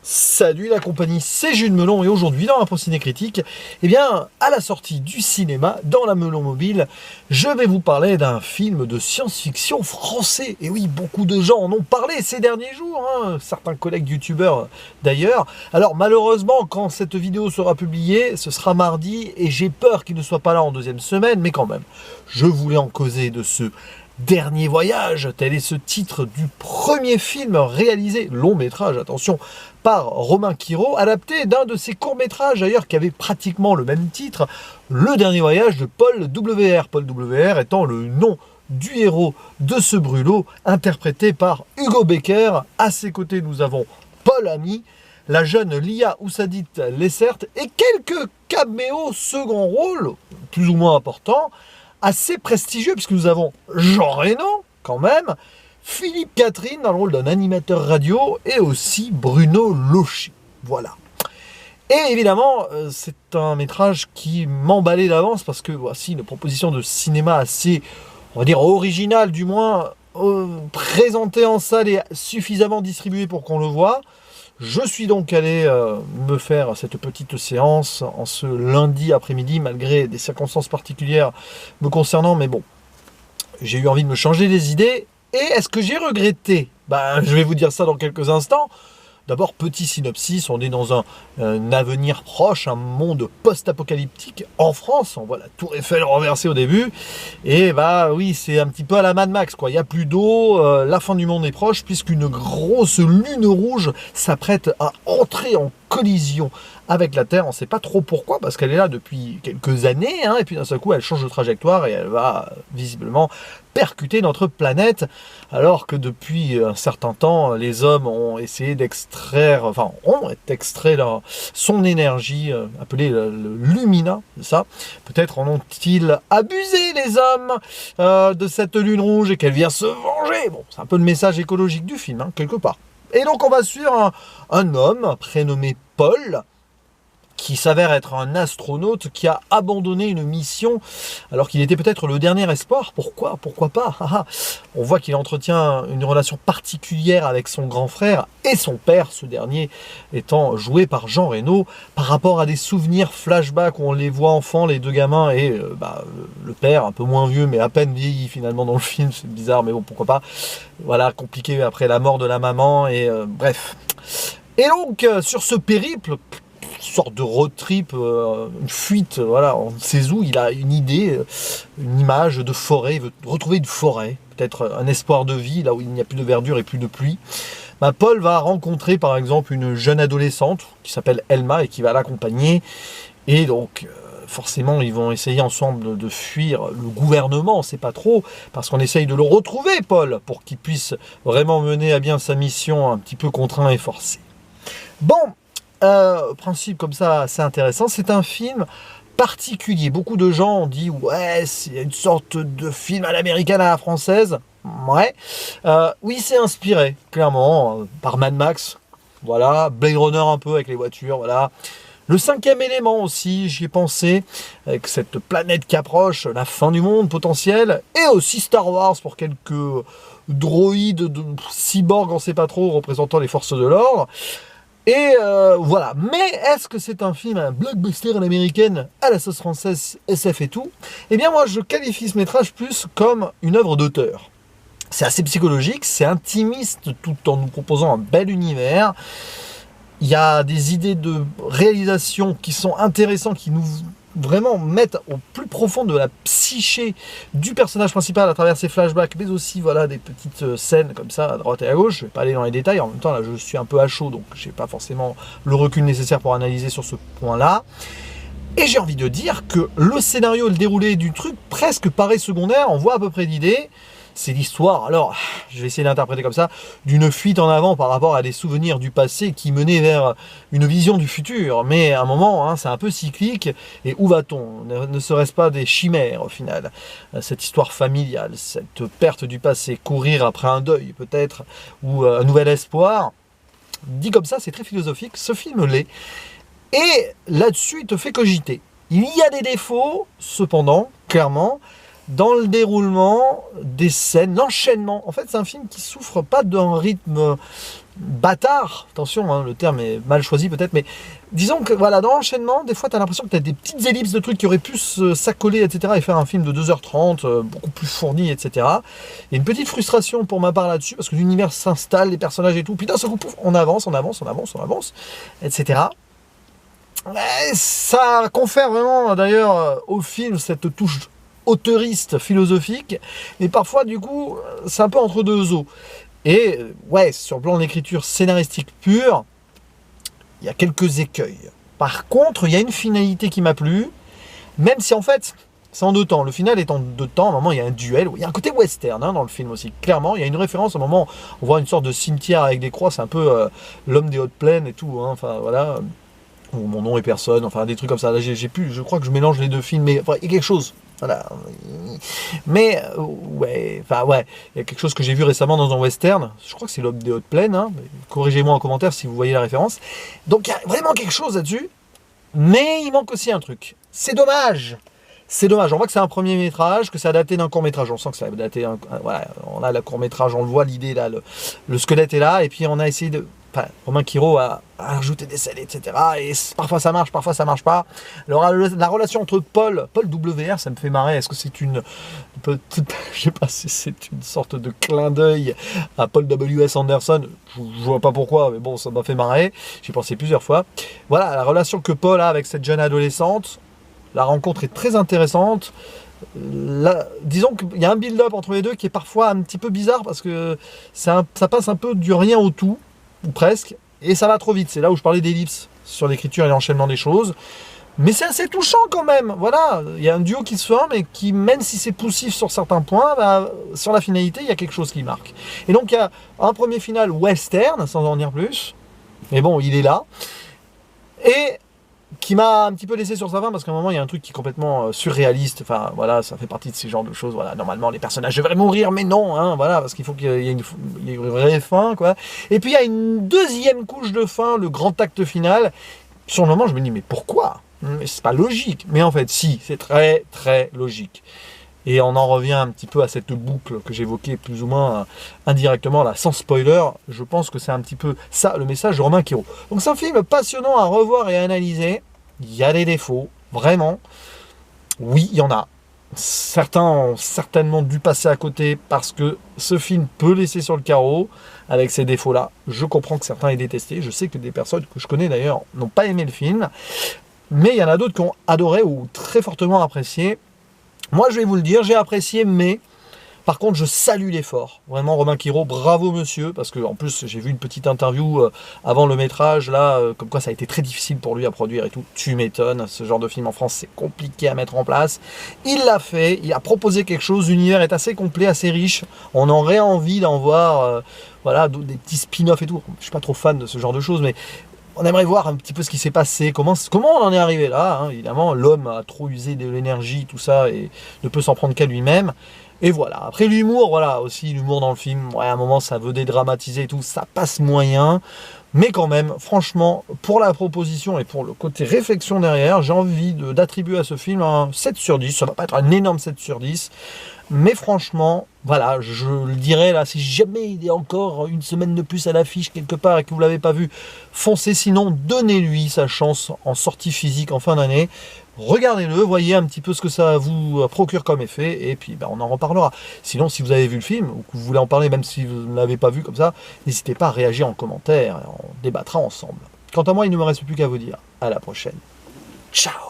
Salut la compagnie, c'est Jules Melon et aujourd'hui dans un ciné critique, à la sortie du cinéma, dans la Melon Mobile, je vais vous parler d'un film de science-fiction français. Et oui, beaucoup de gens en ont parlé ces derniers jours, certains collègues youtubeurs d'ailleurs. Alors malheureusement, quand cette vidéo sera publiée, ce sera mardi et j'ai peur qu'il ne soit pas là en deuxième semaine, mais quand même, je voulais en causer de ce Dernier voyage, tel est ce titre du premier film réalisé, long métrage, attention, par Romain Quirault, adapté d'un de ses courts-métrages d'ailleurs qui avait pratiquement le même titre, Le Dernier voyage de Paul W.R. Paul W.R. étant le nom du héros de ce brûlot, interprété par Hugo Becker. À ses côtés, nous avons Paul Ami, la jeune Lia Oussadit Lessert et quelques caméos second rôle, plus ou moins importants, assez prestigieux, puisque nous avons Jean Reno, quand même, Philippe Catherine dans le rôle d'un animateur radio, et aussi Bruno Locher. Voilà. Et évidemment, c'est un métrage qui m'emballait d'avance, parce que voici une proposition de cinéma assez, on va dire, originale, du moins, présentée en salle et suffisamment distribuée pour qu'on le voit. Je suis donc allé me faire cette petite séance en ce lundi après-midi, malgré des circonstances particulières me concernant, mais bon, j'ai eu envie de me changer les idées. Et est-ce que j'ai regretté? Je vais vous dire ça dans quelques instants. D'abord, petit synopsis, on est dans un avenir proche, un monde post-apocalyptique en France. On voit la tour Eiffel renversée au début. Et oui, c'est un petit peu à la Mad Max, quoi. Il n'y a plus d'eau, la fin du monde est proche, puisqu'une grosse lune rouge s'apprête à entrer en collision avec la Terre. On ne sait pas trop pourquoi, parce qu'elle est là depuis quelques années, et puis d'un seul coup, elle change de trajectoire et elle va visiblement percuter notre planète, alors que depuis un certain temps, les hommes ont essayé d'extraire, son énergie, appelée le Lumina, c'est ça. Peut-être en ont-ils abusé, les hommes, de cette lune rouge et qu'elle vient se venger. Bon, c'est un peu le message écologique du film, quelque part. Et donc on va suivre un homme prénommé Paul, qui s'avère être un astronaute qui a abandonné une mission alors qu'il était peut-être le dernier espoir. Pourquoi pas? On voit qu'il entretient une relation particulière avec son grand frère et son père, ce dernier étant joué par Jean Reno, par rapport à des souvenirs flashbacks où on les voit enfants, les deux gamins, et le père un peu moins vieux mais à peine vieilli finalement dans le film. C'est bizarre, mais bon, pourquoi pas. Voilà, compliqué après la mort de la maman, et bref. Et donc sur ce périple, sorte de road trip, une fuite, voilà, on ne sait où, il a une idée, une image de forêt, il veut retrouver une forêt, peut-être un espoir de vie, là où il n'y a plus de verdure et plus de pluie. Paul va rencontrer par exemple une jeune adolescente qui s'appelle Elma et qui va l'accompagner, et donc forcément ils vont essayer ensemble de fuir le gouvernement, on ne sait pas trop, parce qu'on essaye de le retrouver, Paul, pour qu'il puisse vraiment mener à bien sa mission un petit peu contraint et forcé. Bon, principe comme ça assez intéressant, c'est un film particulier. Beaucoup de gens ont dit ouais, c'est une sorte de film à l'américaine, à la française. Ouais, oui, c'est inspiré clairement par Mad Max, voilà, Blade Runner un peu avec les voitures, voilà. Le cinquième élément aussi, j'y ai pensé, avec cette planète qui approche, la fin du monde potentielle, et aussi Star Wars pour quelques droïdes, cyborgs, on ne sait pas trop, représentant les forces de l'ordre. Et voilà. Mais est-ce que c'est un film, un blockbuster à l'américaine, à la sauce française, SF et tout? Moi, je qualifie ce métrage plus comme une œuvre d'auteur. C'est assez psychologique, c'est intimiste, tout en nous proposant un bel univers. Il y a des idées de réalisation qui sont intéressantes, qui nous vraiment mettent au plus profond de la psyché du personnage principal à travers ses flashbacks, mais aussi voilà, des petites scènes comme ça à droite et à gauche. Je ne vais pas aller dans les détails, en même temps là je suis un peu à chaud, donc je n'ai pas forcément le recul nécessaire pour analyser sur ce point-là. Et j'ai envie de dire que le scénario et le déroulé du truc presque paraît secondaire, on voit à peu près l'idée. C'est l'histoire, alors je vais essayer d'interpréter comme ça, d'une fuite en avant par rapport à des souvenirs du passé qui menaient vers une vision du futur. Mais à un moment, c'est un peu cyclique. Et où va-t-on? Ne serait-ce pas des chimères au final? Cette histoire familiale, cette perte du passé, courir après un deuil peut-être, ou un nouvel espoir. Dit comme ça, c'est très philosophique, ce film l'est. Et là-dessus, il te fait cogiter. Il y a des défauts, cependant, clairement. dans le déroulement des scènes, l'enchaînement. En fait, c'est un film qui souffre pas d'un rythme bâtard. Attention, hein, le terme est mal choisi peut-être, mais disons que voilà, dans l'enchaînement, des fois, tu as l'impression que tu as des petites ellipses de trucs qui auraient pu s'accoler, etc., et faire un film de 2h30, beaucoup plus fourni, etc. Il y a une petite frustration pour ma part là-dessus, parce que l'univers s'installe, les personnages et tout, puis d'un seul coup, pouf, on avance, etc. Et ça confère vraiment, d'ailleurs, au film cette touche auteuriste, philosophique, mais parfois, du coup, c'est un peu entre deux eaux. Et, ouais, sur le plan de l'écriture scénaristique pure, il y a quelques écueils. Par contre, il y a une finalité qui m'a plu, même si en fait, c'est en deux temps. Le final est en deux temps. À un moment, il y a un duel. Il y a un côté western dans le film aussi. Clairement, il y a une référence. À un moment, on voit une sorte de cimetière avec des croix. C'est un peu l'homme des hautes plaines et tout. Hein. Enfin, voilà. Ou Mon nom est personne. Enfin, des trucs comme ça. Là, je crois que je mélange les deux films. Mais enfin, il y a quelque chose. Voilà. Mais, ouais. Enfin, ouais. Il y a quelque chose que j'ai vu récemment dans un western. Je crois que c'est l'homme des hautes plaines. Hein. Corrigez-moi en commentaire si vous voyez la référence. Donc, il y a vraiment quelque chose là-dessus. Mais il manque aussi un truc. C'est dommage. C'est dommage. On voit que c'est un premier métrage, que c'est adapté d'un court métrage. On sent que c'est adapté. Voilà, on a le court métrage, on le voit, l'idée là, le squelette est là, et puis on a essayé de. Enfin, Romain Quiro a rajouté des scènes, etc. Et parfois ça marche, parfois ça marche pas. Alors la relation entre Paul WR, ça me fait marrer. Est-ce que c'est une petite, je sais pas si c'est une sorte de clin d'œil à Paul W.S. Anderson. Je vois pas pourquoi, mais bon, ça m'a fait marrer. J'y pensé plusieurs fois. Voilà, la relation que Paul a avec cette jeune adolescente. La rencontre est très intéressante. Disons qu'il y a un build-up entre les deux qui est parfois un petit peu bizarre parce que ça passe un peu du rien au tout, ou presque, et ça va trop vite. C'est là où je parlais d'ellipse sur l'écriture et l'enchaînement des choses. Mais c'est assez touchant quand même. Voilà, il y a un duo qui se forme et qui, même si c'est poussif sur certains points, bah, sur la finalité, il y a quelque chose qui marque. Et donc il y a un premier final western, sans en dire plus. Mais bon, il est là. Et qui m'a un petit peu laissé sur sa fin parce qu'à un moment il y a un truc qui est complètement surréaliste. Enfin voilà, ça fait partie de ces genres de choses. Voilà, normalement les personnages devraient mourir, mais non, hein, voilà, parce qu'il faut qu'il y ait une vraie fin, quoi. Et puis il y a une deuxième couche de fin, le grand acte final. Sur le moment, je me dis mais pourquoi? C'est pas logique. Mais en fait, si, c'est très très logique. Et on en revient un petit peu à cette boucle que j'évoquais plus ou moins indirectement, là, sans spoiler. Je pense que c'est un petit peu ça, le message de Romain Quiro. Donc c'est un film passionnant à revoir et à analyser. Il y a des défauts, vraiment. Oui, il y en a. Certains ont certainement dû passer à côté parce que ce film peut laisser sur le carreau avec ces défauts-là. Je comprends que certains aient détesté. Je sais que des personnes que je connais d'ailleurs n'ont pas aimé le film. Mais il y en a d'autres qui ont adoré ou très fortement apprécié. Moi, je vais vous le dire, j'ai apprécié, mais par contre, je salue l'effort. Vraiment, Romain Quiro, bravo monsieur, parce que en plus, j'ai vu une petite interview avant le métrage, là, comme quoi ça a été très difficile pour lui à produire et tout. Tu m'étonnes, ce genre de film en France, c'est compliqué à mettre en place. Il l'a fait, il a proposé quelque chose, l'univers est assez complet, assez riche. On aurait envie d'en voir, voilà, des petits spin-offs et tout. Je suis pas trop fan de ce genre de choses, mais on aimerait voir un petit peu ce qui s'est passé, comment on en est arrivé là. Hein. Évidemment, l'homme a trop usé de l'énergie, tout ça, et ne peut s'en prendre qu'à lui-même. Et voilà. Après l'humour, voilà, aussi l'humour dans le film. Ouais, à un moment, ça veut dédramatiser et tout, ça passe moyen. Mais quand même, franchement, pour la proposition et pour le côté réflexion derrière, j'ai envie d'attribuer à ce film un 7 sur 10. Ça va pas être un énorme 7 sur 10. Mais franchement, voilà, je le dirais là, si jamais il est encore une semaine de plus à l'affiche quelque part et que vous ne l'avez pas vu, foncez, sinon donnez-lui sa chance en sortie physique en fin d'année. Regardez-le, voyez un petit peu ce que ça vous procure comme effet, et puis ben, on en reparlera. Sinon, si vous avez vu le film, ou que vous voulez en parler, même si vous ne l'avez pas vu comme ça, n'hésitez pas à réagir en commentaire, on débattra ensemble. Quant à moi, il ne me reste plus qu'à vous dire à la prochaine. Ciao!